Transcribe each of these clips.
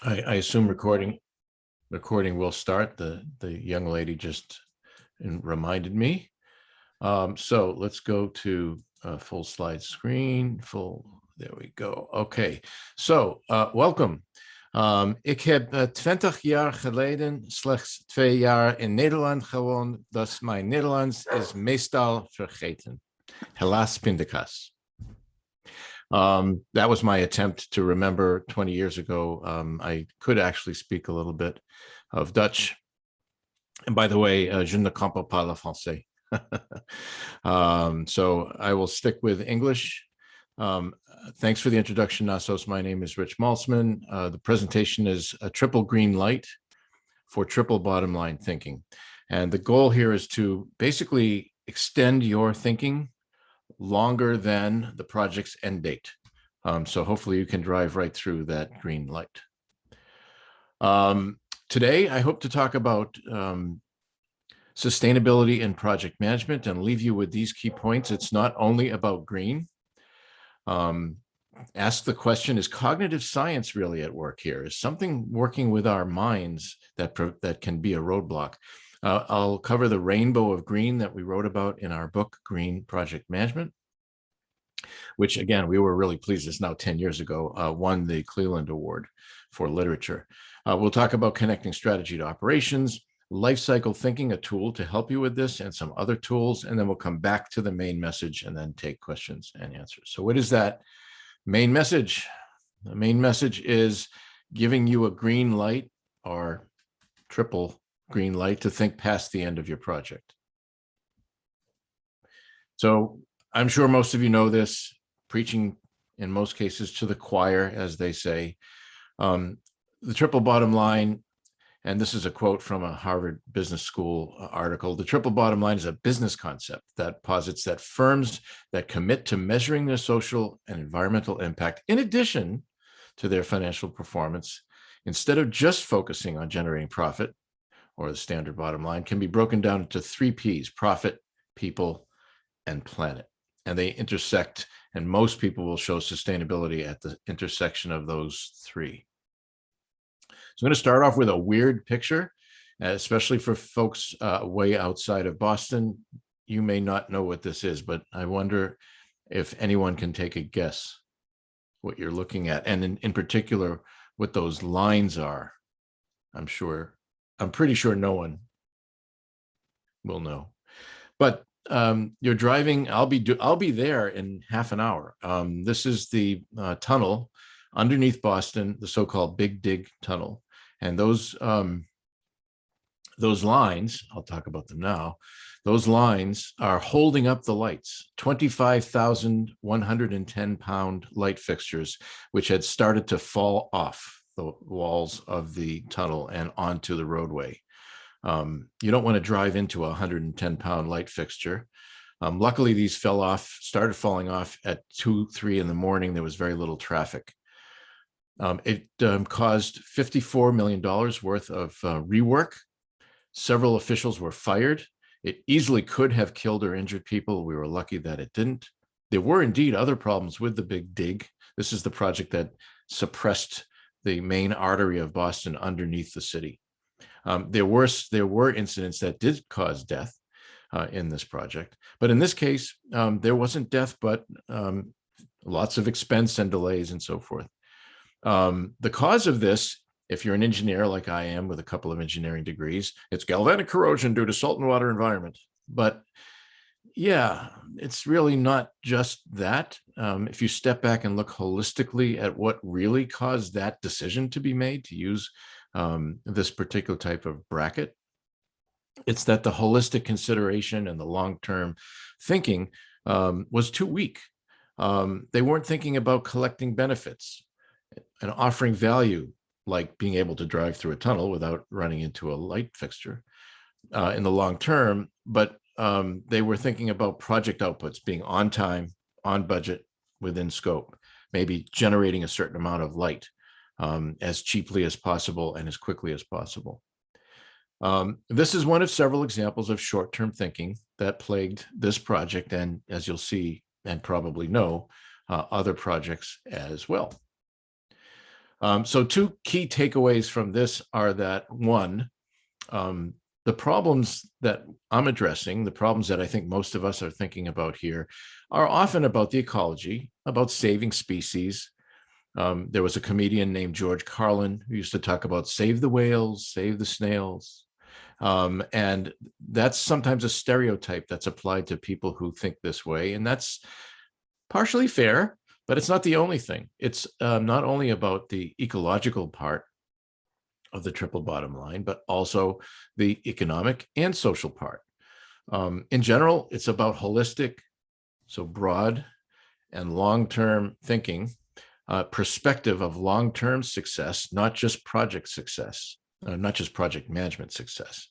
I assume recording will start. The young lady just reminded me. So let's go to full slide screen. There we go. Okay. So welcome. Ik heb 20 jaar geleden slechts 2 jaar in Nederland gewoond, dus mijn Nederlands is meestal vergeten. Helaas pindakaas. That was my attempt to remember 20 years ago. I could actually speak a little bit of Dutch. And by the way, je ne comprends pas le français. So I will stick with English. Thanks for the introduction, Nasos. My name is Rich Maltzman. The presentation is a triple green light for triple bottom line thinking. And the goal here is to basically extend your thinking longer than the project's end date. So hopefully you can drive right through that green light. Today, I hope to talk about sustainability in project management and leave you with these key points. It's not only about green. Ask the question, is cognitive science really at work here? Is something working with our minds that can be a roadblock? I'll cover the rainbow of green that we wrote about in our book, Green Project Management, which again, we were really pleased, it's now 10 years ago, won the Cleland Award for literature. We'll talk about connecting strategy to operations, life cycle thinking, a tool to help you with this, and some other tools, and then we'll come back to the main message and then take questions and answers. So what is that main message? The main message is giving you a green light or triple green light to think past the end of your project. So I'm sure most of you know this, preaching in most cases to the choir, as they say. The triple bottom line, and this is a quote from a Harvard Business School article, the triple bottom line is a business concept that posits that firms that commit to measuring their social and environmental impact in addition to their financial performance, instead of just focusing on generating profit, or the standard bottom line, can be broken down into 3 Ps: profit, people, and planet. And they intersect, and most people will show sustainability at the intersection of those 3. So I'm going to start off with a weird picture, especially for folks way outside of Boston. You may not know what this is, but I wonder if anyone can take a guess what you're looking at, and in particular, what those lines are. I'm pretty sure no one will know. But you're driving, I'll be there in half an hour. This is the tunnel underneath Boston, the so-called Big Dig Tunnel. And those lines, I'll talk about them now, those lines are holding up the lights, 25,110-pound light fixtures, which had started to fall off the walls of the tunnel and onto the roadway. You don't want to drive into a 110-pound light fixture. Luckily, these started falling off at 2, 3 in the morning. There was very little traffic. It caused $54 million worth of rework. Several officials were fired. It easily could have killed or injured people. We were lucky that it didn't. There were indeed other problems with the Big Dig. This is the project that suppressed the main artery of Boston underneath the city. There were incidents that did cause death in this project, but in this case, there wasn't death, but lots of expense and delays and so forth. The cause of this, if you're an engineer like I am with a couple of engineering degrees, it's galvanic corrosion due to salt and water environment. But yeah, it's really not just that. If you step back and look holistically at what really caused that decision to be made to use this particular type of bracket, it's that the holistic consideration and the long-term thinking was too weak. They weren't thinking about collecting benefits and offering value, like being able to drive through a tunnel without running into a light fixture in the long term, but they were thinking about project outputs being on time, on budget, within scope, maybe generating a certain amount of light as cheaply as possible and as quickly as possible. This is one of several examples of short-term thinking that plagued this project, and as you'll see and probably know, other projects as well. So two key takeaways from this are that one, the problems that I'm addressing, the problems that I think most of us are thinking about here, are often about the ecology, about saving species. There was a comedian named George Carlin who used to talk about save the whales, save the snails. And that's sometimes a stereotype that's applied to people who think this way. And that's partially fair, but it's not the only thing. It's not only about the ecological part of the triple bottom line, but also the economic and social part. In general, it's about holistic, so broad and long-term thinking, perspective of long-term success, not just project success, not just project management success.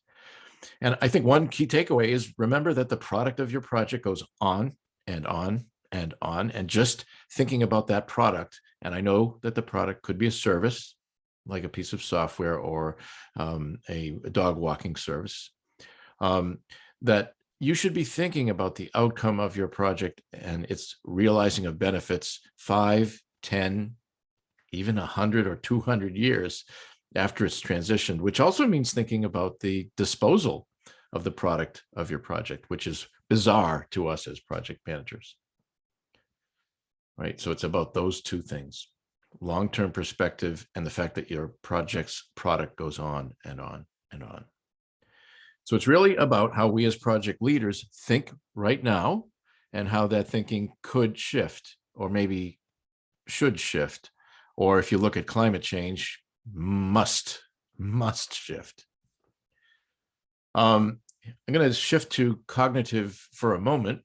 And I think one key takeaway is remember that the product of your project goes on and on and on, and just thinking about that product. And I know that the product could be a service, like a piece of software or a dog walking service, that you should be thinking about the outcome of your project and its realizing of benefits 5, 10, even 100 or 200 years after it's transitioned, which also means thinking about the disposal of the product of your project, which is bizarre to us as project managers. Right? So it's about those two things, long-term perspective and the fact that your project's product goes on and on and on. So it's really about how we as project leaders think right now and how that thinking could shift, or maybe should shift, or if you look at climate change, must shift. I'm going to shift to cognitive for a moment.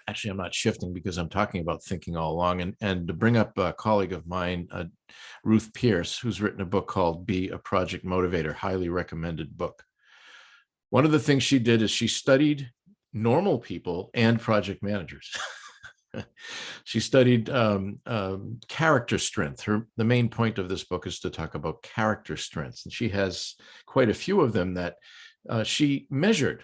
Actually, I'm not shifting because I'm talking about thinking all along, and to bring up a colleague of mine, Ruth Pierce, who's written a book called Be a Project Motivator, highly recommended book. One of the things she did is she studied normal people and project managers. She studied character strength. The main point of this book is to talk about character strengths, and she has quite a few of them that she measured.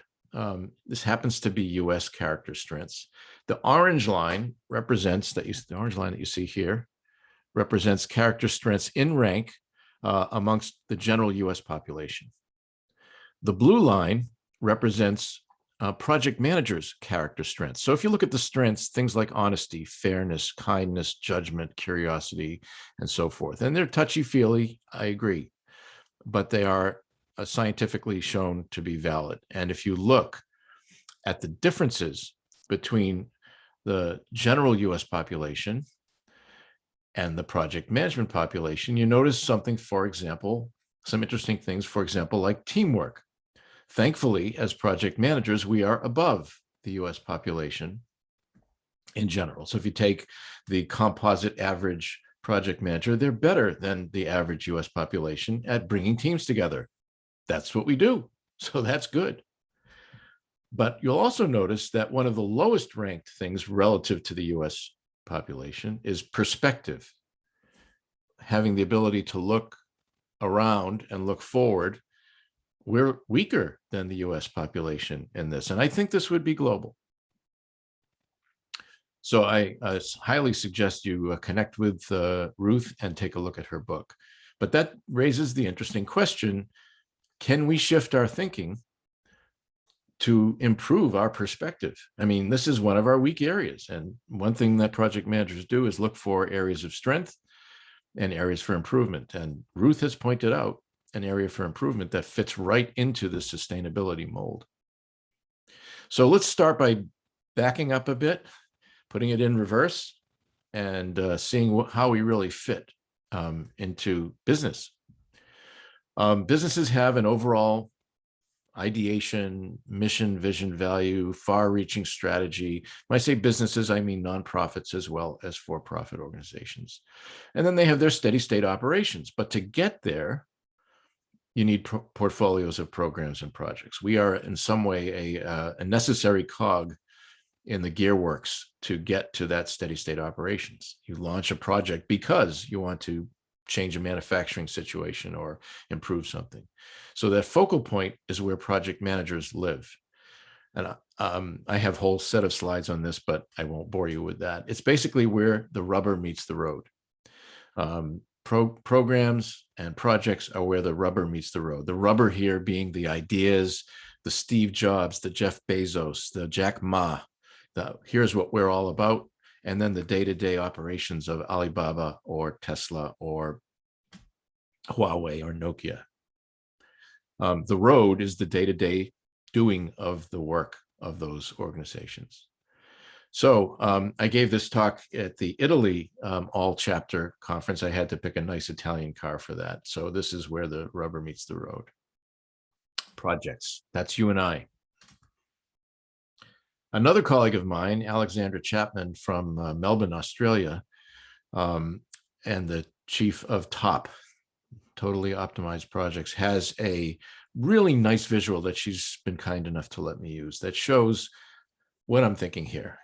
This happens to be U.S. character strengths. The orange line represents the orange line that you see here represents character strengths in rank amongst the general U.S. population. The blue line represents project managers' character strengths. So if you look at the strengths, things like honesty, fairness, kindness, judgment, curiosity, and so forth, and they're touchy-feely, I agree, but they are scientifically shown to be valid. And if you look at the differences between the general US population and the project management population, you notice something, for example, some interesting things, for example, like teamwork. Thankfully, as project managers, we are above the US population in general. So if you take the composite average project manager, they're better than the average US population at bringing teams together. That's what we do. So that's good. But you'll also notice that one of the lowest ranked things relative to the US population is perspective. Having the ability to look around and look forward. We're weaker than the US population in this. And I think this would be global. So I highly suggest you connect with Ruth and take a look at her book. But that raises the interesting question, can we shift our thinking to improve our perspective? I mean, this is one of our weak areas. And one thing that project managers do is look for areas of strength and areas for improvement. And Ruth has pointed out an area for improvement that fits right into the sustainability mold. So let's start by backing up a bit, putting it in reverse, and seeing how we really fit into business. Businesses have an overall ideation, mission, vision, value, far-reaching strategy. When I say businesses, I mean nonprofits as well as for-profit organizations. And then they have their steady state operations. But to get there, you need portfolios of programs and projects. We are in some way a necessary cog in the gearworks to get to that steady state operations. You launch a project because you want to change a manufacturing situation or improve something. So that focal point is where project managers live. And I have a whole set of slides on this, but I won't bore you with that. It's basically where the rubber meets the road. programs and projects are where the rubber meets the road. The rubber here being the ideas, the Steve Jobs, the Jeff Bezos, the Jack Ma, here's what we're all about, and then the day-to-day operations of Alibaba or Tesla or Huawei or Nokia. The road is the day-to-day doing of the work of those organizations. So I gave this talk at the Italy all chapter conference. I had to pick a nice Italian car for that. So this is where the rubber meets the road. Projects, that's you and I. Another colleague of mine, Alexandra Chapman from Melbourne, Australia, and the chief of TOP, Totally Optimized Projects, has a really nice visual that she's been kind enough to let me use that shows what I'm thinking here.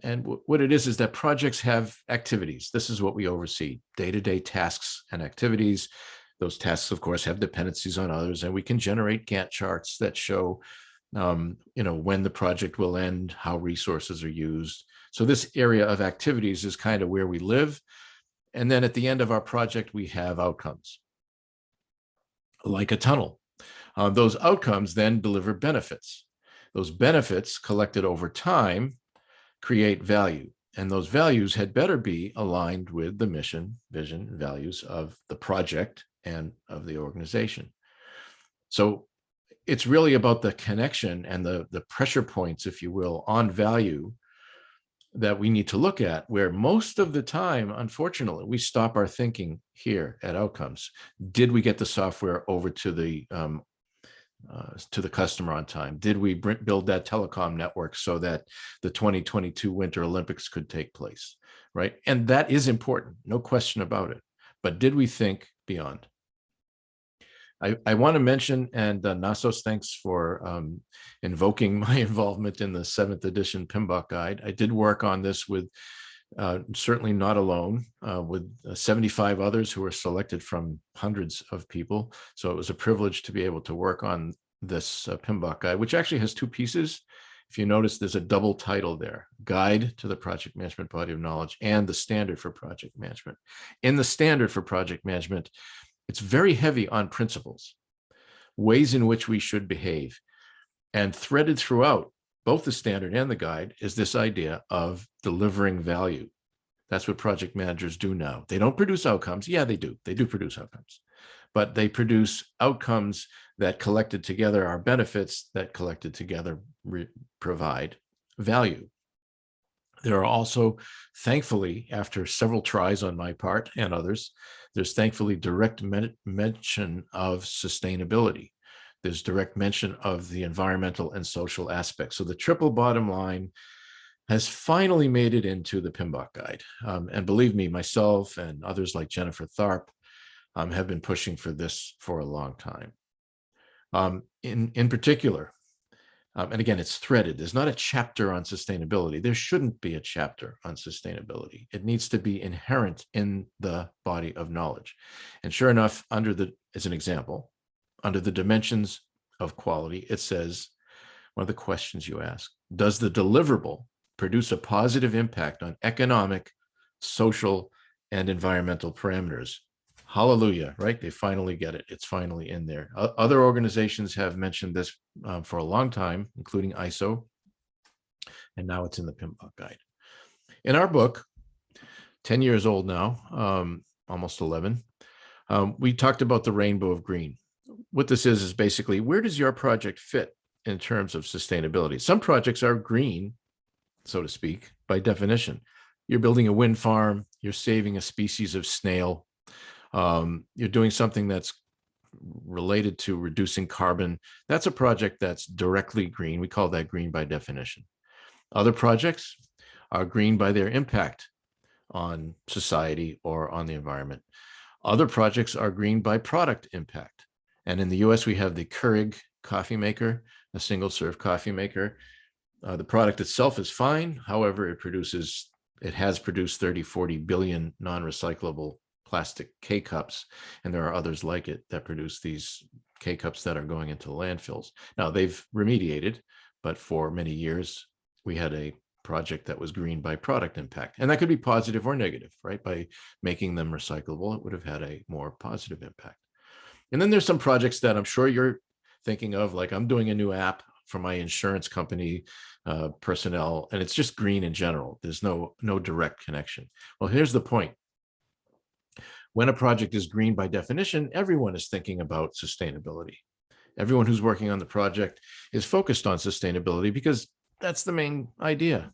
And what it is that projects have activities. This is what we oversee, day-to-day tasks and activities. Those tasks, of course, have dependencies on others, and we can generate Gantt charts that show when the project will end, how resources are used. So this area of activities is kind of where we live. And then at the end of our project, we have outcomes, like a tunnel. Those outcomes then deliver benefits. Those benefits collected over time create value. And those values had better be aligned with the mission, vision, values of the project and of the organization. So it's really about the connection and the pressure points, if you will, on value that we need to look at, where most of the time, unfortunately, we stop our thinking here at outcomes. Did we get the software over to the customer on time? Did we build that telecom network so that the 2022 Winter Olympics could take place, right? And that is important, no question about it. But did we think beyond? I want to mention, and Nasos, thanks for invoking my involvement in the 7th edition PMBOK guide. I did work on this with, certainly not alone, with 75 others who were selected from hundreds of people. So it was a privilege to be able to work on this PMBOK guide, which actually has 2 pieces. If you notice, there's a double title there, Guide to the Project Management Body of Knowledge and the Standard for Project Management. In the Standard for Project Management, it's very heavy on principles, ways in which we should behave. And threaded throughout both the standard and the guide is this idea of delivering value. That's what project managers do now. They don't produce outcomes. Yeah, they do. They do produce outcomes. But they produce outcomes that collected together are benefits that collected together provide value. There are also, thankfully, after several tries on my part and others, there's thankfully direct mention of sustainability. There's direct mention of the environmental and social aspects. So the triple bottom line has finally made it into the PMBOK guide. And believe me, myself and others like Jennifer Tharp have been pushing for this for a long time. In particular, and again, it's threaded. There's not a chapter on sustainability. There shouldn't be a chapter on sustainability. It needs to be inherent in the body of knowledge. And sure enough, as an example, under the dimensions of quality, it says, one of the questions you ask, does the deliverable produce a positive impact on economic, social, and environmental parameters? Hallelujah, right? They finally get it. It's finally in there. Other organizations have mentioned this for a long time, including ISO, and now it's in the PMBOK guide. In our book, 10 years old now, almost 11, we talked about the rainbow of green. What this is basically, where does your project fit in terms of sustainability? Some projects are green, so to speak, by definition. You're building a wind farm, you're saving a species of snail, you're doing something that's related to reducing carbon. That's a project that's directly green. We call that green by definition. Other projects are green by their impact on society or on the environment. Other projects are green by product impact. And in the US, we have the Keurig coffee maker, a single serve coffee maker. The product itself is fine. However, it has produced 30, 40 billion non-recyclable plastic K-cups, and there are others like it that produce these K-cups that are going into landfills. Now, they've remediated, but for many years, we had a project that was green by product impact. And that could be positive or negative, right? By making them recyclable, it would have had a more positive impact. And then there's some projects that I'm sure you're thinking of, like I'm doing a new app for my insurance company personnel, and it's just green in general. There's no direct connection. Well, here's the point. When a project is green by definition, everyone is thinking about sustainability. Everyone who's working on the project is focused on sustainability because that's the main idea.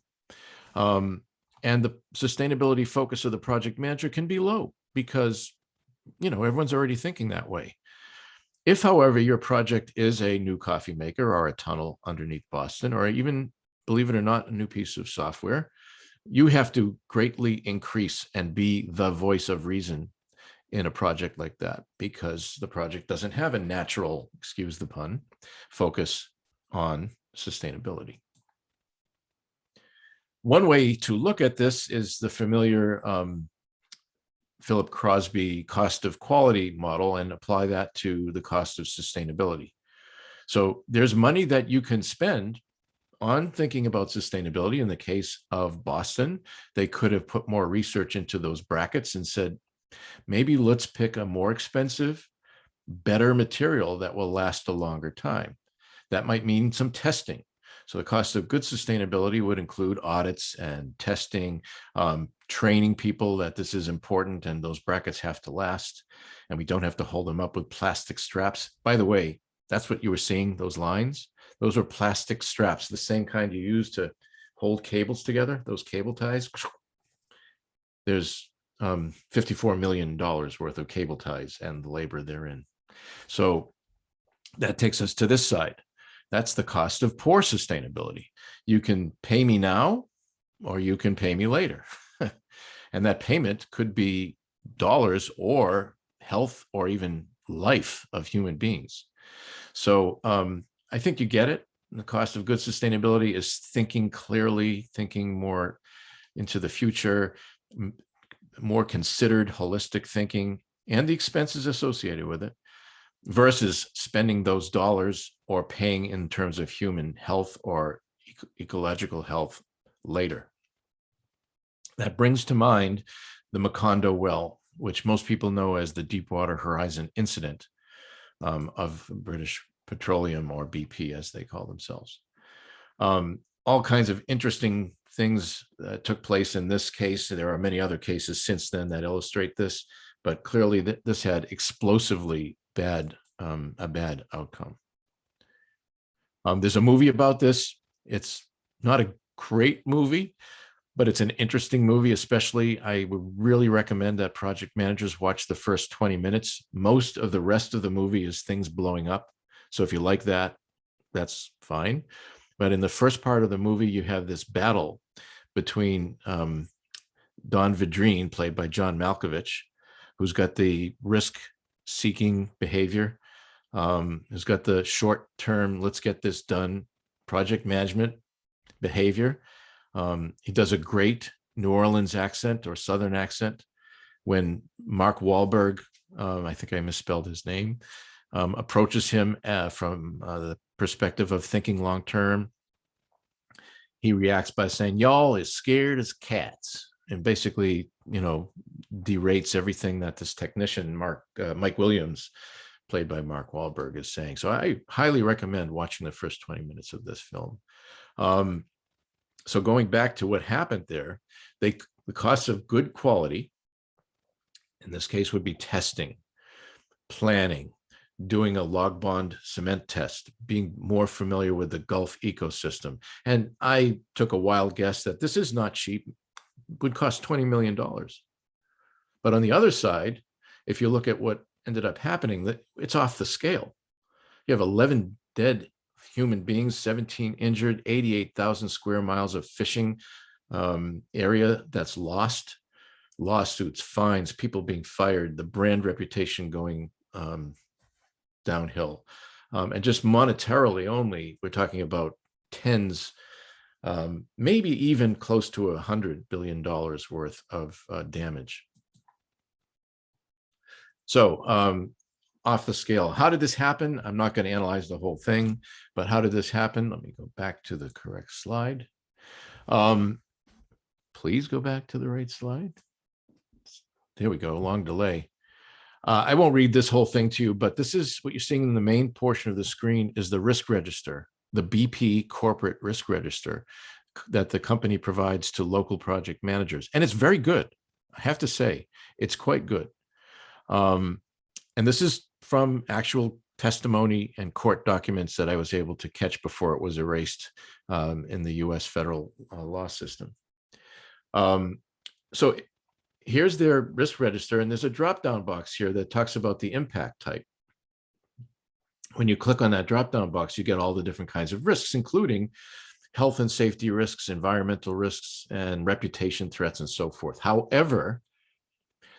And the sustainability focus of the project manager can be low because, everyone's already thinking that way. If, however, your project is a new coffee maker or a tunnel underneath Boston, or even, believe it or not, a new piece of software, you have to greatly increase and be the voice of reason in a project like that, because the project doesn't have a natural, excuse the pun, focus on sustainability. One way to look at this is the familiar Philip Crosby cost of quality model and apply that to the cost of sustainability. So there's money that you can spend on thinking about sustainability. In the case of Boston, they could have put more research into those brackets and said, maybe let's pick a more expensive, better material that will last a longer time. That might mean some testing. So the cost of good sustainability would include audits and testing, training people that this is important and those brackets have to last, and we don't have to hold them up with plastic straps. By the way, that's what you were seeing, those lines. Those are plastic straps, the same kind you use to hold cables together, those cable ties. There's $54 million worth of cable ties and the labor therein. So that takes us to this side. That's the cost of poor sustainability. You can pay me now, or you can pay me later. And that payment could be dollars or health or even life of human beings. So I think you get it. The cost of good sustainability is thinking clearly, thinking more into the future, more considered, holistic thinking, and the expenses associated with it, versus spending those dollars or paying in terms of human health or ecological health later. That brings to mind the Maconda well, which most people know as the Deepwater Horizon incident of British Petroleum, or BP as they call themselves. All kinds of interesting things took place in this case. There are many other cases since then that illustrate this, but clearly this had explosively a bad outcome. There's a movie about this. It's not a great movie, but it's an interesting movie. Especially, I would really recommend that project managers watch the first 20 minutes. Most of the rest of the movie is things blowing up. So if you like that, that's fine. But in the first part of the movie, you have this battle between Don Vidrine, played by John Malkovich, who's got the risk-seeking behavior, who's got the short-term, let's get this done, project management behavior. He does a great New Orleans accent or Southern accent. When Mark Wahlberg, I think I misspelled his name, approaches him from the perspective of thinking long-term, he reacts by saying, y'all is scared as cats, and basically, derates everything that this technician, Mike Williams, played by Mark Wahlberg, is saying. So I highly recommend watching the first 20 minutes of this film. So going back to what happened there, the cost of good quality, in this case, would be testing, planning, doing a log bond cement test, being more familiar with the Gulf ecosystem. And I took a wild guess that this is not cheap, would cost $20 million. But on the other side, if you look at what ended up happening, that it's off the scale. You have 11 dead human beings, 17 injured, 88,000 square miles of fishing area that's lost, lawsuits, fines, people being fired, the brand reputation going downhill. And just monetarily only, we're talking about tens, maybe even close to $100 billion worth of damage. So off the scale, how did this happen? I'm not going to analyze the whole thing, but how did this happen? Let me go back to the correct slide. Please go back to the right slide. There we go, long delay. I won't read this whole thing to you, but this is what you're seeing in the main portion of the screen is the risk register, the BP corporate risk register that the company provides to local project managers. And it's very good. I have to say, it's quite good. And this is from actual testimony and court documents that I was able to catch before it was erased in the US federal law system. So here's their risk register, and there's a drop-down box here that talks about the impact type. When you click on that drop-down box, you get all the different kinds of risks, including health and safety risks, environmental risks, and reputation threats, and so forth. However,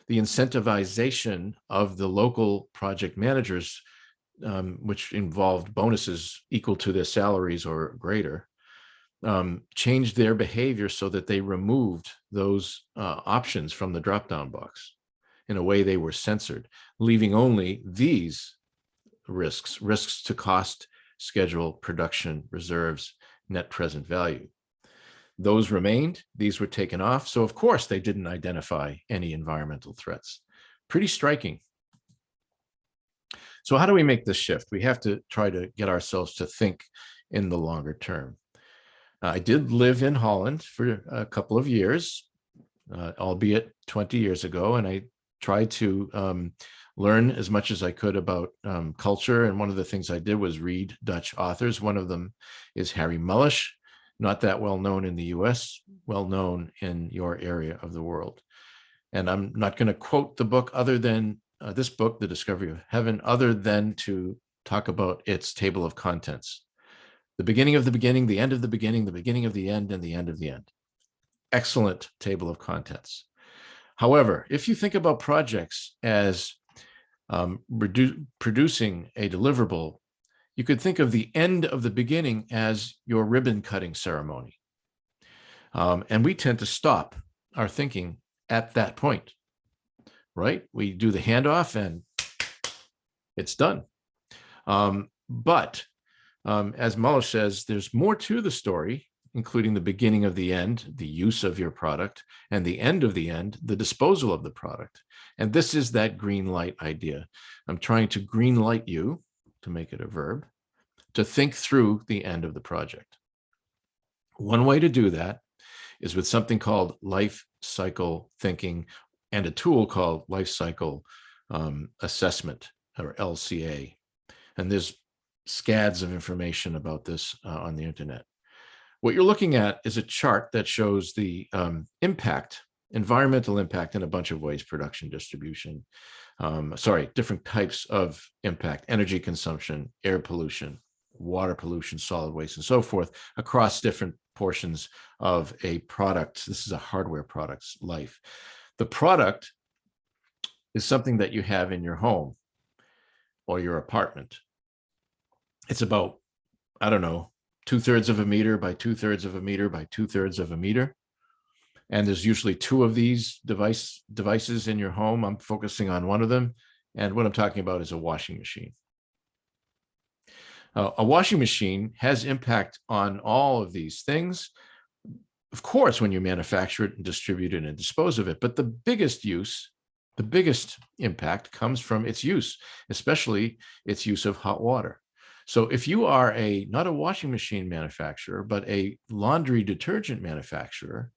the incentivization of the local project managers, which involved bonuses equal to their salaries or greater, changed their behavior so that they removed those options from the drop-down box. In a way, they were censored, leaving only these risks to cost, schedule, production, reserves, net present value. Those remained, these were taken off. So of course they didn't identify any environmental threats. Pretty striking. So how do we make this shift? We have to try to get ourselves to think in the longer term. I did live in Holland for a couple of years, albeit 20 years ago, and I tried to learn as much as I could about culture. And one of the things I did was read Dutch authors. One of them is Harry Mulisch, not that well known in the US, well known in your area of the world. And I'm not going to quote the book other than this book, The Discovery of Heaven, other than to talk about its table of contents. The beginning of the beginning, the end of the beginning, the beginning of the end, and the end of the end. Excellent table of contents. However, if you think about projects as producing a deliverable, you could think of the end of the beginning as your ribbon cutting ceremony. And we tend to stop our thinking at that point, right? We do the handoff and it's done. But as Mulisch says, there's more to the story, including the beginning of the end, the use of your product, and the end of the end, the disposal of the product. And this is that green light idea. I'm trying to green light you, to make it a verb, to think through the end of the project. One way to do that is with something called life cycle thinking and a tool called life cycle assessment, or LCA. And there's scads of information about this on the internet. What you're looking at is a chart that shows the impact, environmental impact in a bunch of ways: production, distribution, different types of impact, energy consumption, air pollution, water pollution, solid waste, and so forth, across different portions of a product. This is a hardware product's life. The product is something that you have in your home or your apartment. It's about, I don't know, 2/3 of a meter by 2/3 of a meter by 2/3 of a meter. And there's usually two of these devices in your home. I'm focusing on one of them. And what I'm talking about is a washing machine. A washing machine has impact on all of these things, of course, when you manufacture it and distribute it and dispose of it. But the biggest impact comes from its use, especially its use of hot water. So if you are not a washing machine manufacturer, but a laundry detergent manufacturer,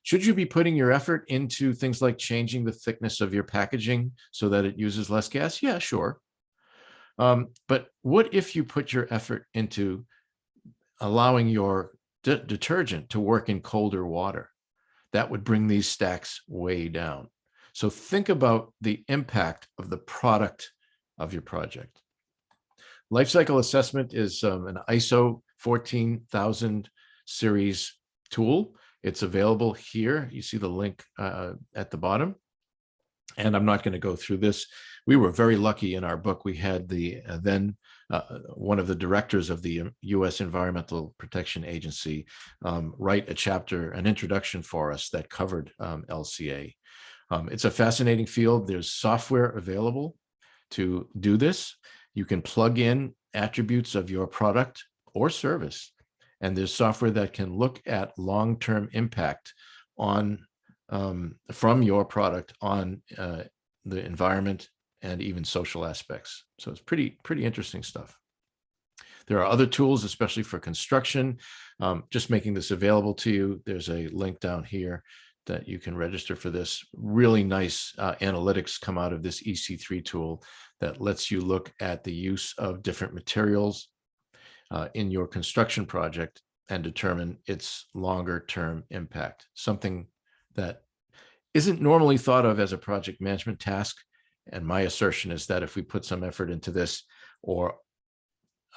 should you be putting your effort into things like changing the thickness of your packaging so that it uses less gas? Yeah, sure. But what if you put your effort into allowing your detergent to work in colder water? That would bring these stacks way down. So think about the impact of the product of your project. Life cycle assessment is an ISO 14000 series tool. It's available here. You see the link at the bottom. And I'm not going to go through this. We were very lucky in our book. We had one of the directors of the U.S. Environmental Protection Agency write a chapter, an introduction for us that covered LCA. It's a fascinating field. There's software available to do this. You can plug in attributes of your product or service And there's software that can look at long-term impact on from your product on the environment and even social aspects. So it's pretty interesting stuff. There are other tools, especially for construction. Just making this available to you. There's a link down here that you can register for this. Really nice analytics come out of this EC3 tool that lets you look at the use of different materials in your construction project and determine its longer term impact. Something that isn't normally thought of as a project management task. And my assertion is that if we put some effort into this or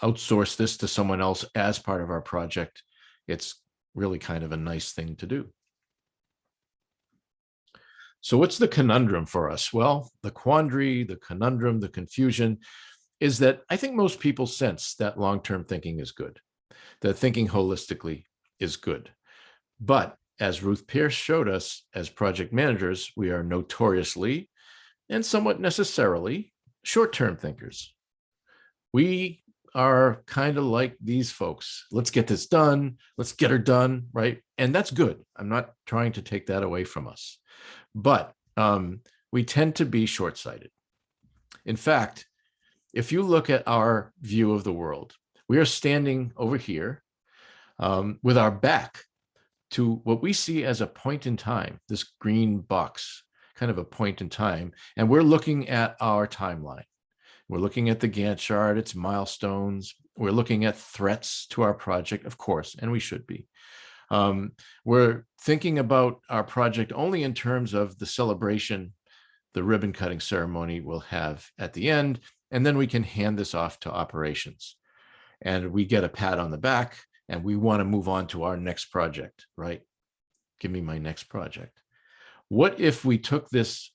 outsource this to someone else as part of our project, it's really kind of a nice thing to do. So what's the conundrum for us? Well, the quandary, the conundrum, the confusion is that I think most people sense that long-term thinking is good, that thinking holistically is good. But as Ruth Pierce showed us, as project managers, we are notoriously and somewhat necessarily short-term thinkers. We are kind of like these folks. Let's get this done. Let's get her done, right? And that's good. I'm not trying to take that away from us. But we tend to be short-sighted. In fact, if you look at our view of the world, we are standing over here with our back to what we see as a point in time, this green box, kind of a point in time, and we're looking at our timeline. We're looking at the Gantt chart, its milestones. We're looking at threats to our project, of course, and we should be. We're thinking about our project only in terms of the celebration, the ribbon cutting ceremony we'll have at the end, and then we can hand this off to operations. And we get a pat on the back, and we want to move on to our next project, right? Give me my next project. What if we took this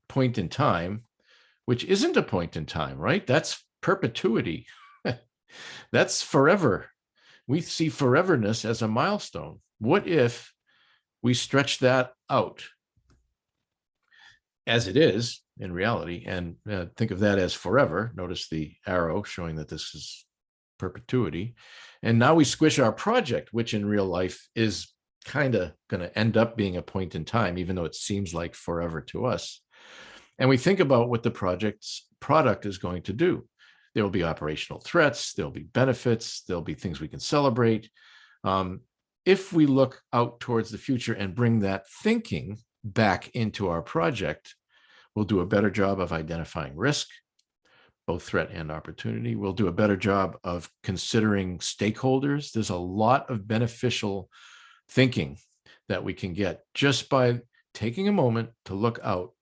point in time, which isn't a point in time, right? That's perpetuity. That's forever. We see foreverness as a milestone. What if we stretch that out as it is in reality and think of that as forever? Notice the arrow showing that this is perpetuity. And now we squish our project, which in real life is kind of going to end up being a point in time, even though it seems like forever to us. And we think about what the project's product is going to do. There will be operational threats, there'll be benefits, there'll be things we can celebrate. If we look out towards the future and bring that thinking back into our project, we'll do a better job of identifying risk, both threat and opportunity. We'll do a better job of considering stakeholders. There's a lot of beneficial thinking that we can get just by taking a moment to look out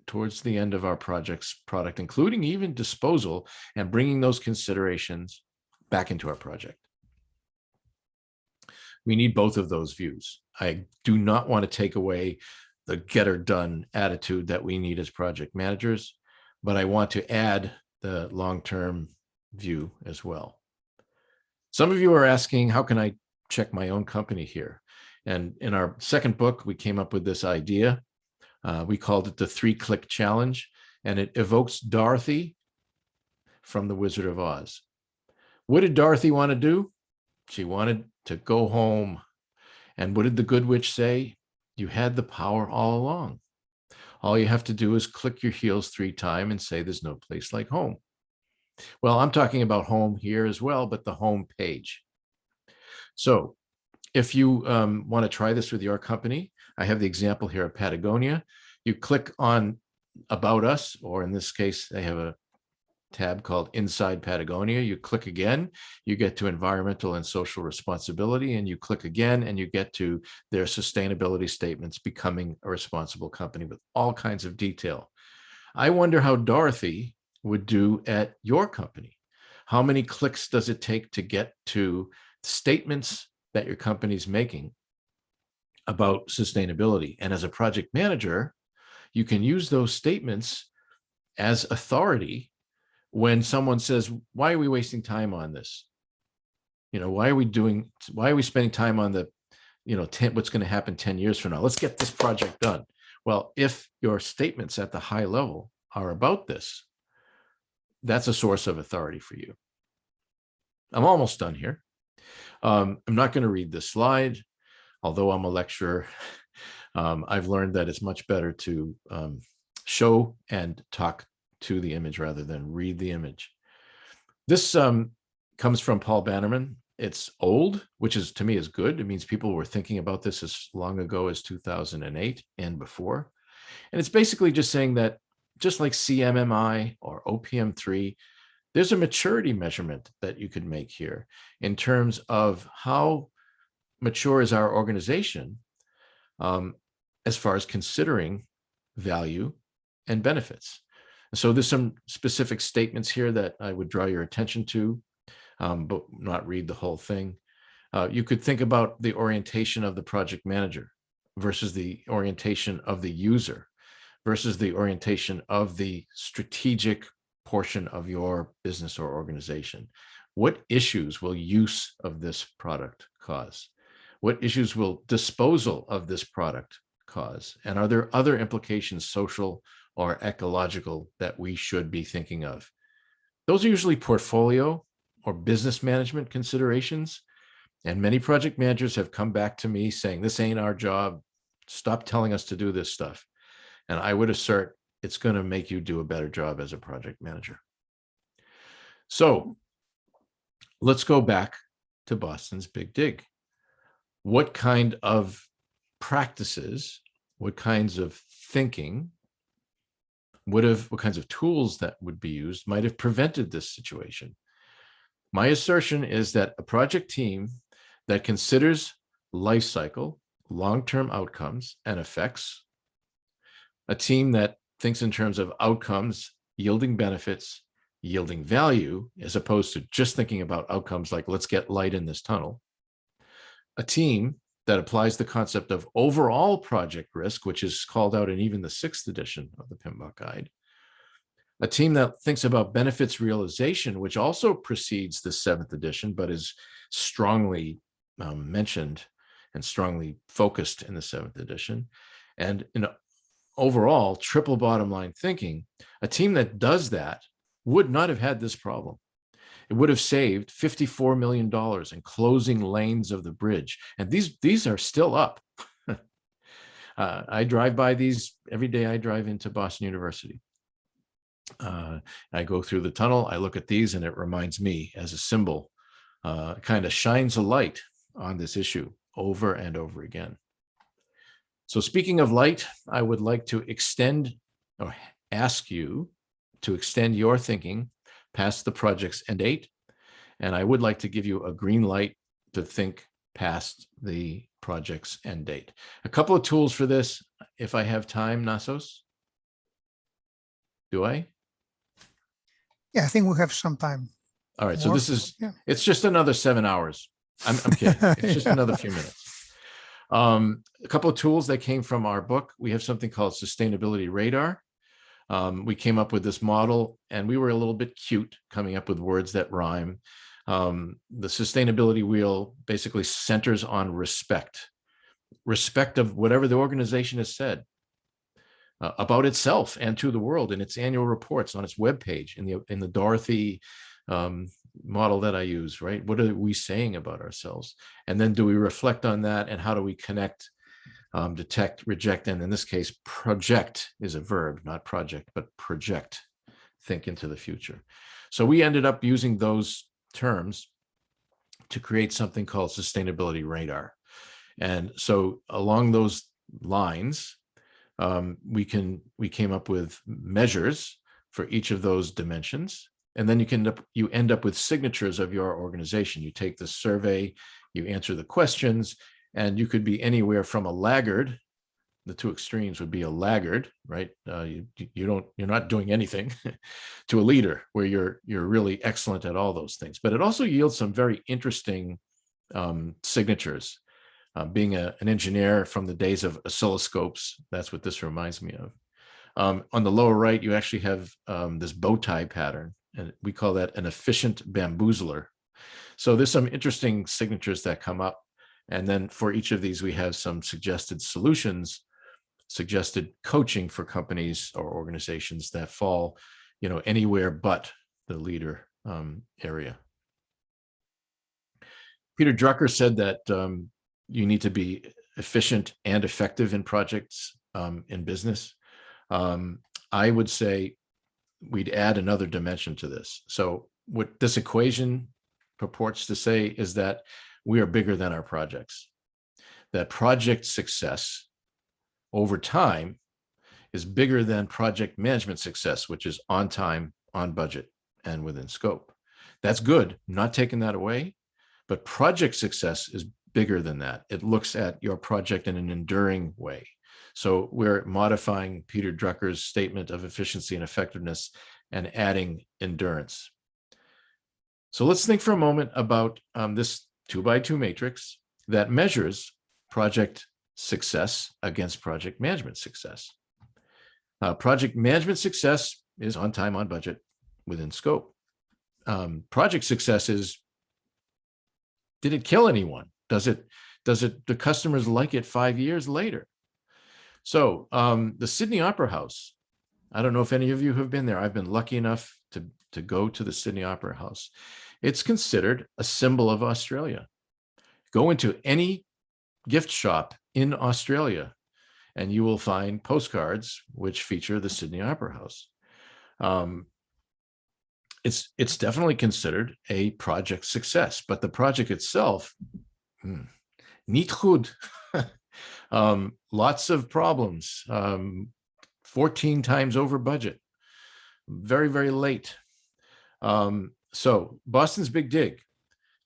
towards the end of our project's product, including even disposal, and bringing those considerations back into our project. We need both of those views. I do not want to take away the get her done attitude that we need as project managers, but I want to add the long-term view as well. Some of you are asking, how can I check my own company here? And in our second book, we came up with this idea. We called it the 3-click challenge, and it evokes Dorothy from The Wizard of Oz. What did Dorothy want to do? She wanted to go home. And what did the good witch say? You had the power all along. All you have to do is click your heels 3 times and say there's no place like home. Well, I'm talking about home here as well, but the home page. So if you want to try this with your company, I have the example here of Patagonia. You click on About Us, or in this case, they have a tab called Inside Patagonia. You click again, you get to environmental and social responsibility, and you click again, and you get to their sustainability statements, becoming a responsible company, with all kinds of detail. I wonder how Dorothy would do at your company. How many clicks does it take to get to statements that your company's making about sustainability? And as a project manager, you can use those statements as authority when someone says, why are we wasting time on this? Why are we spending time on the, what's going to happen 10 years from now? Let's get this project done. Well, if your statements at the high level are about this, that's a source of authority for you. I'm almost done here. I'm not going to read this slide, although I'm a lecturer. I've learned that it's much better to show and talk to the image rather than read the image. This comes from Paul Bannerman. It's old, which is, to me, is good. It means people were thinking about this as long ago as 2008 and before. And it's basically just saying that just like CMMI or OPM3, there's a maturity measurement that you could make here in terms of how mature is our organization as far as considering value and benefits. So there's some specific statements here that I would draw your attention to, but not read the whole thing. You could think about the orientation of the project manager versus the orientation of the user versus the orientation of the strategic portion of your business or organization. What issues will use of this product cause? What issues will disposal of this product cause? And are there other implications, social or ecological, that we should be thinking of? Those are usually portfolio or business management considerations. And many project managers have come back to me saying, this ain't our job. Stop telling us to do this stuff. And I would assert it's going to make you do a better job as a project manager. So let's go back to Boston's Big Dig. What kind of practices, what kinds of thinking what kinds of tools that would be used might have prevented this situation? My assertion is that a project team that considers life cycle, long-term outcomes and effects, a team that thinks in terms of outcomes, yielding benefits, yielding value, as opposed to just thinking about outcomes like let's get light in this tunnel, a team that applies the concept of overall project risk, which is called out in even the 6th edition of the PMBOK guide, a team that thinks about benefits realization, which also precedes the 7th edition, but is strongly mentioned and strongly focused in the 7th edition, and in overall triple bottom line thinking, a team that does that would not have had this problem. It would have saved $54 million in closing lanes of the bridge. And these are still up. I drive by these every day. I drive into Boston University. I go through the tunnel. I look at these and it reminds me as a symbol, kind of shines a light on this issue over and over again. So speaking of light, I would like to extend or ask you to extend your thinking past the project's end date. And I would like to give you a green light to think past the project's end date. A couple of tools for this, if I have time, Nasos. Do I? Yeah, I think we have some time. All right, so this is, it's just another 7 hours. I'm kidding. It's just another few minutes. A couple of tools that came from our book. We have something called Sustainability Radar. We came up with this model and we were a little bit cute coming up with words that rhyme. The sustainability wheel basically centers on respect of whatever the organization has said about itself and to the world in its annual reports, on its webpage, in the Dorothy model that I use, right? What are we saying about ourselves? And then do we reflect on that, and how do we connect, detect, reject, and in this case, project is a verb, not project, but project, think into the future. So we ended up using those terms to create something called Sustainability Radar. And so along those lines, we came up with measures for each of those dimensions. And then you end up with signatures of your organization. You take the survey, you answer the questions, and you could be anywhere from a laggard. The two extremes would be a laggard, right? You're not doing anything, to a leader where you're really excellent at all those things. But it also yields some very interesting signatures. Being an engineer from the days of oscilloscopes, that's what this reminds me of. On the lower right, you actually have this bow tie pattern, and we call that an efficient bamboozler. So there's some interesting signatures that come up. And then for each of these, we have some suggested solutions, suggested coaching for companies or organizations that fall, anywhere but the leader area. Peter Drucker said that you need to be efficient and effective in projects in business. I would say we'd add another dimension to this. So what this equation purports to say is that we are bigger than our projects, that project success over time is bigger than project management success, which is on time, on budget, and within scope. That's good, I'm not taking that away, but project success is bigger than that. It looks at your project in an enduring way. So we're modifying Peter Drucker's statement of efficiency and effectiveness and adding endurance. So let's think for a moment about this 2x2 matrix that measures project success against project management success. Project management success is on time, on budget, within scope. Project success is, did it kill anyone? The customers like it 5 years later? So the Sydney Opera House, I don't know if any of you have been there. I've been lucky enough to go to the Sydney Opera House. It's considered a symbol of Australia. Go into any gift shop in Australia and you will find postcards which feature the Sydney Opera House. It's definitely considered a project success, but the project itself, niet goed. Lots of problems, 14 times over budget, very, very late. So Boston's Big Dig,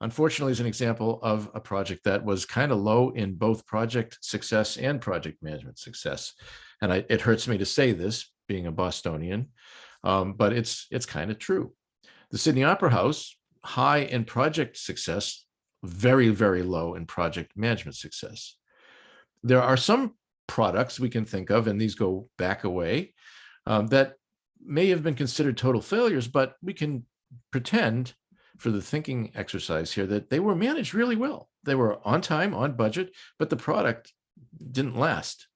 unfortunately, is an example of a project that was kind of low in both project success and project management success. And it hurts me to say this, being a Bostonian, but it's kind of true. The Sydney Opera House, high in project success, very, very low in project management success. There are some products we can think of, and these go back away, that may have been considered total failures, but we can pretend for the thinking exercise here that they were managed really well. They were on time, on budget, but the product didn't last.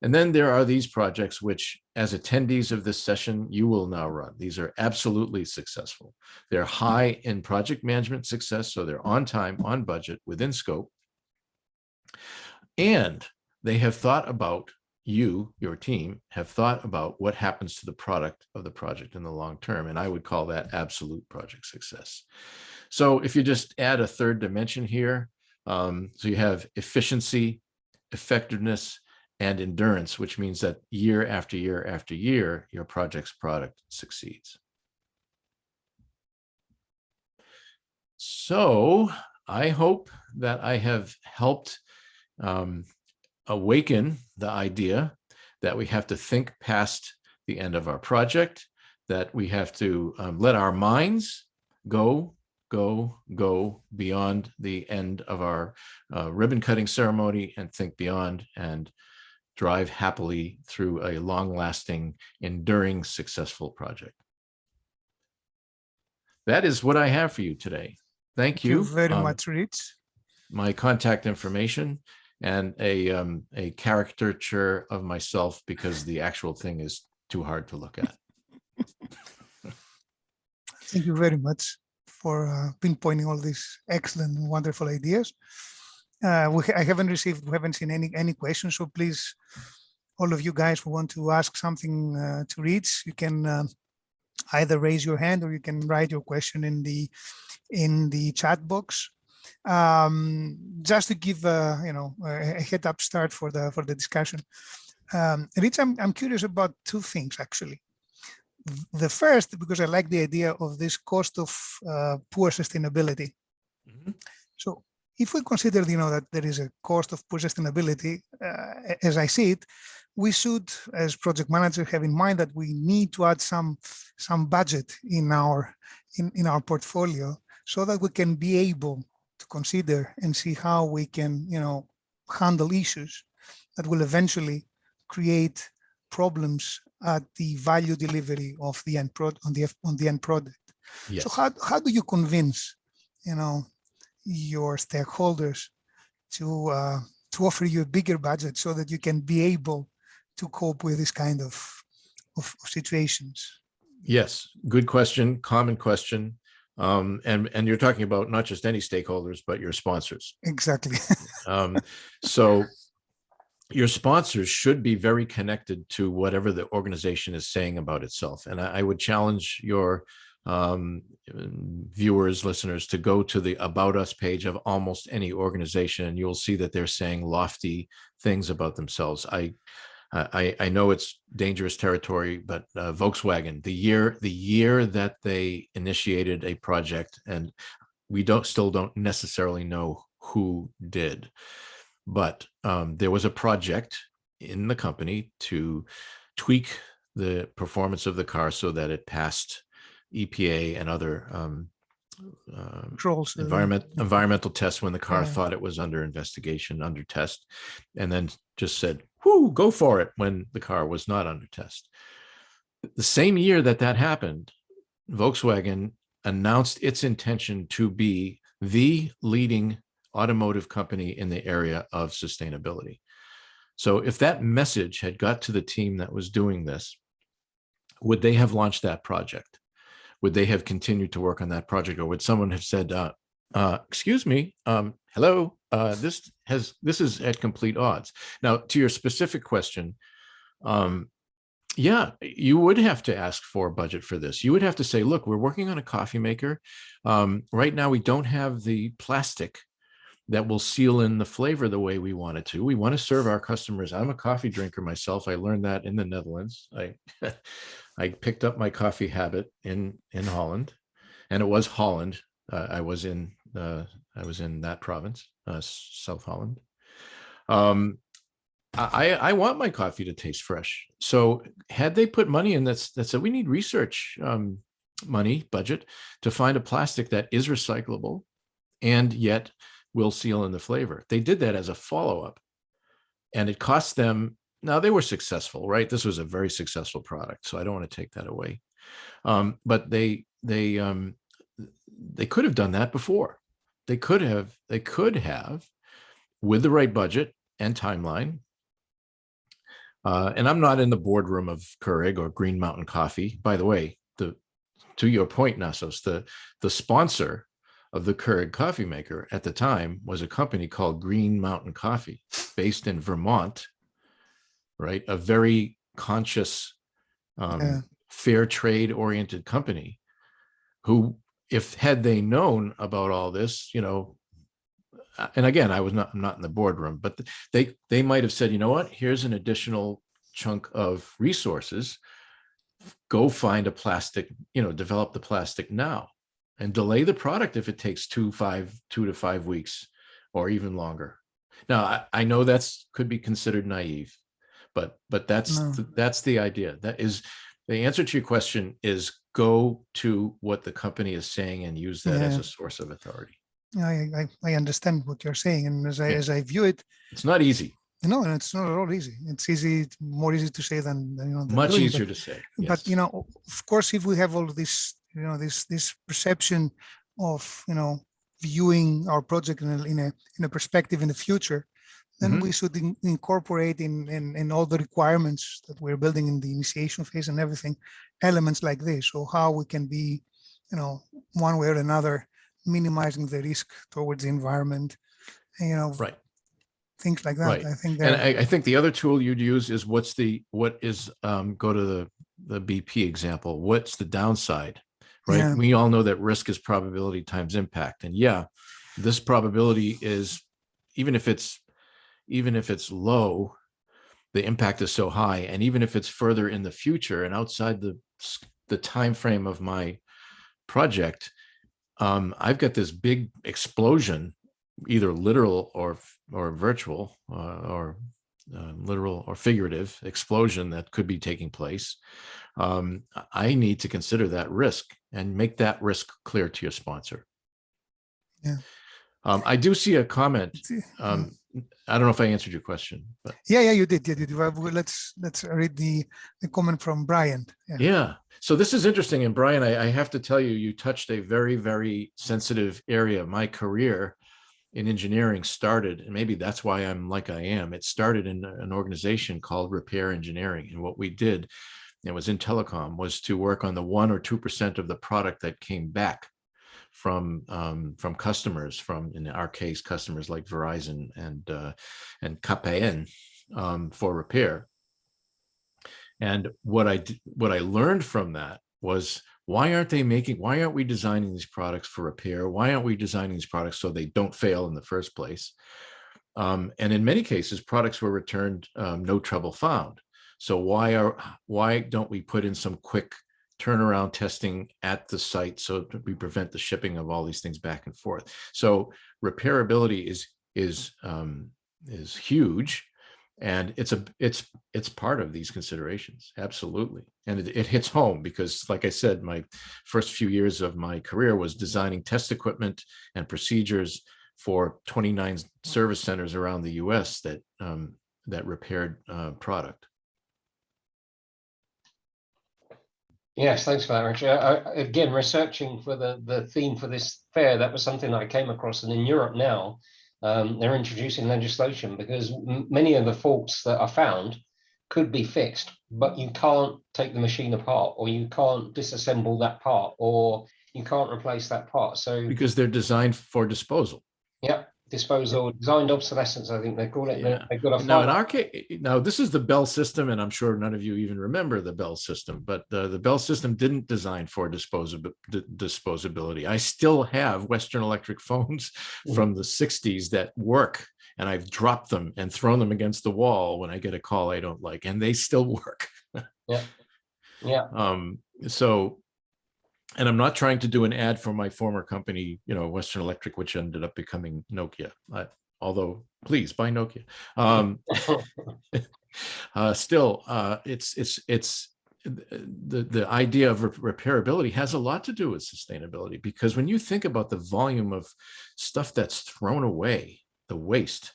And then there are these projects which, as attendees of this session, you will now run. These are absolutely successful. They're high in project management success, so they're on time, on budget, within scope. And they have thought about your team, have thought about what happens to the product of the project in the long term. And I would call that absolute project success. So if you just add a third dimension here, so you have efficiency, effectiveness, and endurance, which means that year after year after year, your project's product succeeds. So I hope that I have helped awaken the idea that we have to think past the end of our project, that we have to let our minds go beyond the end of our ribbon cutting ceremony and think beyond and drive happily through a long-lasting, enduring, successful project. That is what I have for you today. Thank you very much, Rich. My contact information and a caricature of myself because the actual thing is too hard to look at. Thank you very much for pinpointing all these excellent and wonderful ideas. I haven't seen any questions, so please, all of you guys who want to ask something to Rich, you can either raise your hand or you can write your question in the chat box. Just to give a head up start for the discussion. Rich, I'm curious about two things actually. The first, because I like the idea of this cost of poor sustainability. Mm-hmm. So if we consider, that there is a cost of poor sustainability, as I see it, we should, as project manager, have in mind that we need to add some budget in our portfolio so that we can be able to consider and see how we can, handle issues that will eventually create problems at the value delivery of the end product on the end product. Yes. So how do you convince, your stakeholders to offer you a bigger budget so that you can be able to cope with this kind of situations? Yes, good question, common question. And you're talking about not just any stakeholders, but your sponsors. Exactly. So your sponsors should be very connected to whatever the organization is saying about itself. And I would challenge your viewers, listeners, to go to the About Us page of almost any organization, and you'll see that they're saying lofty things about themselves. I know it's dangerous territory, but Volkswagen, the year that they initiated a project, and we still don't necessarily know who did, but there was a project in the company to tweak the performance of the car so that it passed EPA and other Controls, environmental tests when the car thought it was under investigation, under test, and then just said, "Whoo, go for it," when the car was not under test. The same year that happened, Volkswagen announced its intention to be the leading automotive company in the area of sustainability. So if that message had got to the team that was doing this, would they have launched that project? Would they have continued to work on that project? Or would someone have said, excuse me, hello, this is at complete odds. Now, to your specific question, yeah, you would have to ask for a budget for this. You would have to say, look, we're working on a coffee maker. Right now, we don't have the plastic that will seal in the flavor the way we want it to. We want to serve our customers. I'm a coffee drinker myself. I learned that in the Netherlands. I picked up my coffee habit in Holland, and it was Holland. I was in that province, South Holland. I want my coffee to taste fresh. So had they put money in that said, we need research money budget to find a plastic that is recyclable and yet will seal in the flavor. They did that as a follow-up, and it cost them. Now they were successful, right? This was a very successful product, so I don't want to take that away. But they could have done that before. They could have, with the right budget and timeline. And I'm not in the boardroom of Keurig or Green Mountain Coffee. By the way, to your point, Nasos, the sponsor of the Keurig coffee maker at the time was a company called Green Mountain Coffee, based in Vermont, right? A very conscious, fair trade oriented company who, had they known about all this, and again, I'm not in the boardroom, but they might have said, you know what, here's an additional chunk of resources. Go find a plastic, develop the plastic now, and delay the product if it takes 2 to 5 weeks or even longer. Now, I know could be considered naive, but that's the idea. That is the answer to your question, is go to what the company is saying and use that as a source of authority. I understand what you're saying, and as I view it, it's not easy. No, and it's not at all easy. It's more easy to say than much easier to say. Yes. But of course, if we have all this, this perception of viewing our project in a perspective in the future, then we should incorporate in all the requirements that we're building in the initiation phase and everything, elements like this, or how we can be, one way or another, minimizing the risk towards the environment, right. Things like that. Right. I think and I think the other tool you'd use is go to the BP example. What's the downside, right? Yeah. We all know that risk is probability times impact. And this probability is, even if it's low, the impact is so high. And even if it's further in the future and outside the time frame of my project, I've got this big explosion, either literal or virtual, or literal or figurative explosion that could be taking place. I need to consider that risk and make that risk clear to your sponsor. Yeah. I do see a comment. I don't know if I answered your question, but yeah, you did. Let's read the comment from Brian. Yeah. So this is interesting, and Brian, I have to tell you, you touched a very, very sensitive area. My career in engineering started, and maybe that's why I'm like I am. It started in an organization called Repair Engineering, and what we did, it was in telecom, was to work on the 1 or 2% of the product that came back. from customers, from, in our case, customers like Verizon and KPN, for repair. And what I learned from that was, why aren't we designing these products for repair? Why aren't we designing these products so they don't fail in the first place? And in many cases, products were returned, no trouble found. So why don't we put in some quick turnaround testing at the site so that we prevent the shipping of all these things back and forth? So repairability is huge, and it's part of these considerations, absolutely. And it hits home because, like I said, my first few years of my career was designing test equipment and procedures for 29 service centers around the U.S. that repaired product. Yes, thanks for that, Richard. Again, researching for the theme for this fair, that was something I came across. And in Europe now, they're introducing legislation because many of the faults that are found could be fixed, but you can't take the machine apart, or you can't disassemble that part, or you can't replace that part. So because they're designed for disposal. Yeah, disposal, designed obsolescence, I think they call it. Yeah. They've got a Now, in our case, now this is the Bell system, and I'm sure none of you even remember the Bell system, but the Bell system didn't design for disposability. I still have Western Electric phones from the 60s that work, and I've dropped them and thrown them against the wall when I get a call I don't like, and they still work. Yeah. Yeah. So, and I'm not trying to do an ad for my former company, Western Electric, which ended up becoming Nokia. Although, please buy Nokia. Still, it's the idea of repairability has a lot to do with sustainability, because when you think about the volume of stuff that's thrown away, the waste,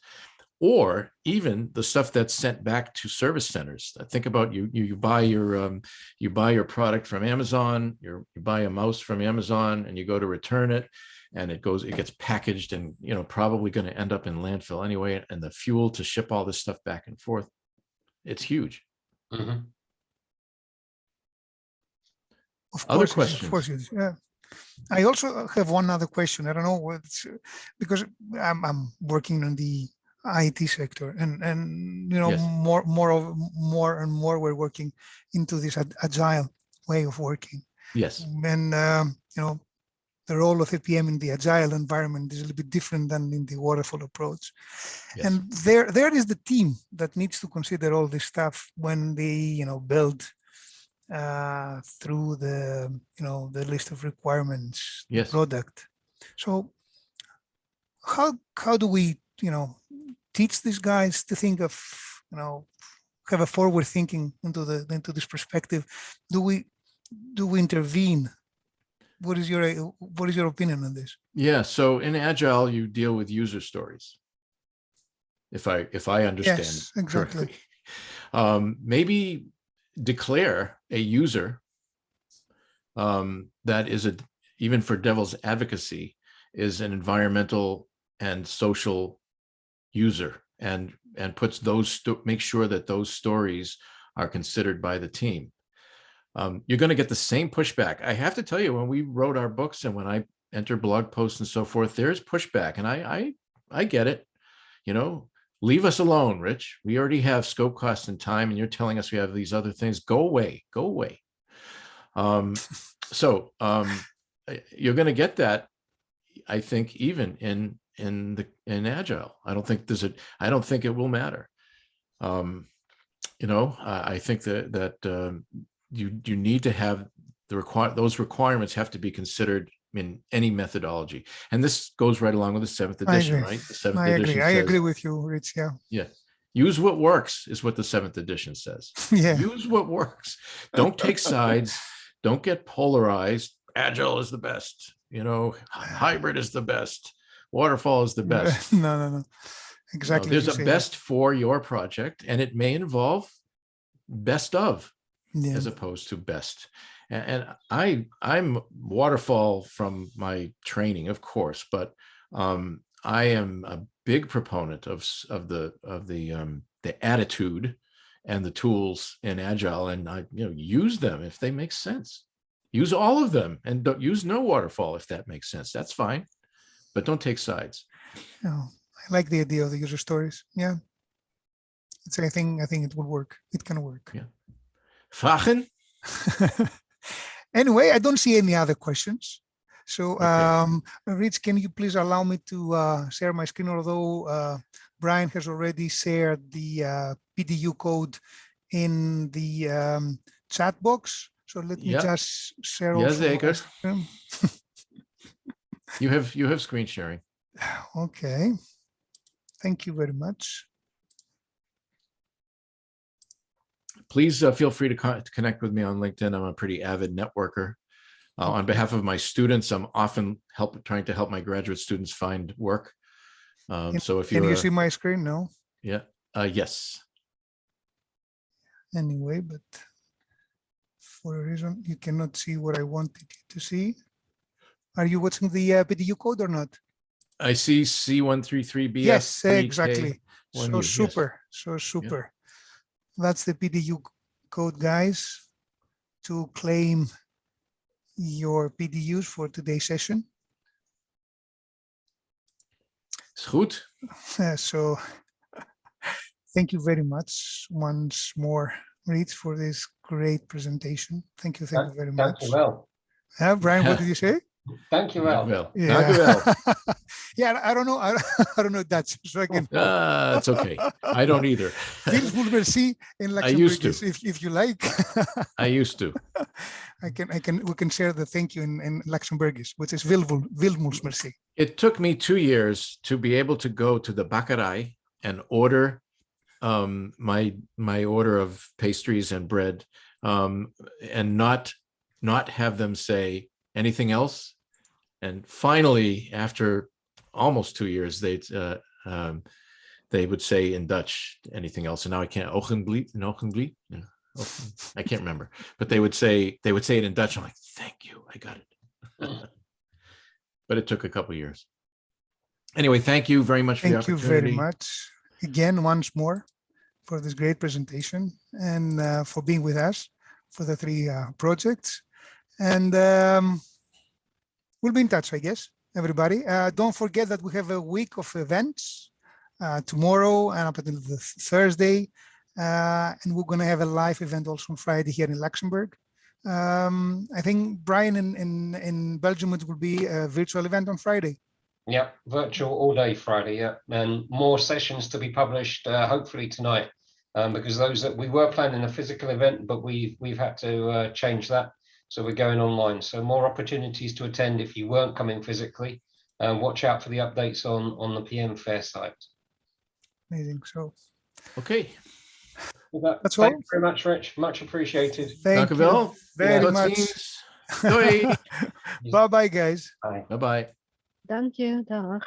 or even the stuff that's sent back to service centers. Think about you buy your product from Amazon, you buy a mouse from Amazon, and you go to return it, and it gets packaged and probably going to end up in landfill anyway. And the fuel to ship all this stuff back and forth, it's huge. Mm-hmm. Of course, other questions? Of course, yeah. I also have one other question. I don't know what's, because I'm working on the IT sector, and Yes. more and more we're working into this agile way of working. Yes. And the role of a PM in the agile environment is a little bit different than in the waterfall approach. Yes. And there is the team that needs to consider all this stuff when they build through the list of requirements, Yes. product. So how do we teach these guys to think of have a forward thinking into this perspective? Do we intervene? What is your opinion on this? Yeah, so in Agile, you deal with user stories, if I understand. Yes, exactly. Correctly. Maybe declare a user that is even for devil's advocacy, is an environmental and social user, and puts make sure that those stories are considered by the team. You're going to get the same pushback. I have to tell you, when we wrote our books and when I enter blog posts and so forth, there's pushback, and I get it. Leave us alone, Rich. We already have scope, cost, and time, and you're telling us we have these other things. Go away. Go away. So you're going to get that, I think, even in Agile. I don't think it will matter. I think that you need to have those requirements have to be considered in any methodology, and this goes right along with the 7th edition, right? The 7th edition. I agree with you, Rich. Yeah. Yeah. Use what works is what the 7th edition says. Yeah. Use what works. Don't take sides. Don't get polarized. Agile is the best. Hybrid is the best. Waterfall is the best. No. Exactly. There's a best for your project, and it may involve best of, as opposed to best. And I'm waterfall from my training, of course, but I am a big proponent of the attitude and the tools in Agile, and I use them if they make sense. use all of them and don't use no waterfall if that makes sense. That's fine, but don't take sides. Oh, I like the idea of the user stories. Yeah, I think it will work. It can work. Yeah. Vragen? Anyway, I don't see any other questions. So, Okay. Rich, can you please allow me to share my screen? Although Brian has already shared the PDU code in the chat box. So let me just share Ja, also my zeker. screen. You have screen sharing. Okay. Thank you very much. Please feel free to connect with me on LinkedIn. I'm a pretty avid networker. On behalf of my students, I'm often trying to help my graduate students find work. So if can you see my screen? No. Yeah. Yes. Anyway, but for a reason you cannot see what I wanted you to see. Are you watching the PDU code or not? I see C133BF. Yes, exactly. So 1U, super. yes. So super. Yeah. That's the PDU code, guys, to claim your PDUs for today's session. Is goed. So thank you very much once more, Rich, for this great presentation. Thank you very much. Thank you, well. Brian, what did you say? Thank you, well. Yeah. Yeah, I don't know. I don't know Dutch, so I can. It's okay. I don't either. Merci in Luxembourg. I used to. If you like. I used to. We can share the thank you in Luxembourgish, which is Wilmoes merci. It took me 2 years to be able to go to the bakkerij and order my order of pastries and bread, and not have them say anything else. And finally, after almost 2 years, they would say in Dutch anything else. And now I can't. Ogenbliet. I can't remember. But they would say it in Dutch. I'm like, thank you, I got it. But it took a couple of years. Anyway, thank you very much for the opportunity. Thank you very much again once more for this great presentation and for being with us for the 3 projects. And we'll be in touch, I guess, everybody. Don't forget that we have a week of events tomorrow and up until the Thursday. And we're going to have a live event also on Friday here in Luxembourg. I think, Brian, in Belgium, it will be a virtual event on Friday. Yeah, virtual all day Friday, yeah. And more sessions to be published, hopefully tonight, because those that we were planning a physical event, but we've had to change that. So we're going online. So more opportunities to attend if you weren't coming physically. Watch out for the updates on the PM Fair site. Amazing. So, okay. That's all. Thank you very much, Rich. Much appreciated. Thank you very much. Bye-bye, guys. Bye. Bye-bye. Dank je. Dag.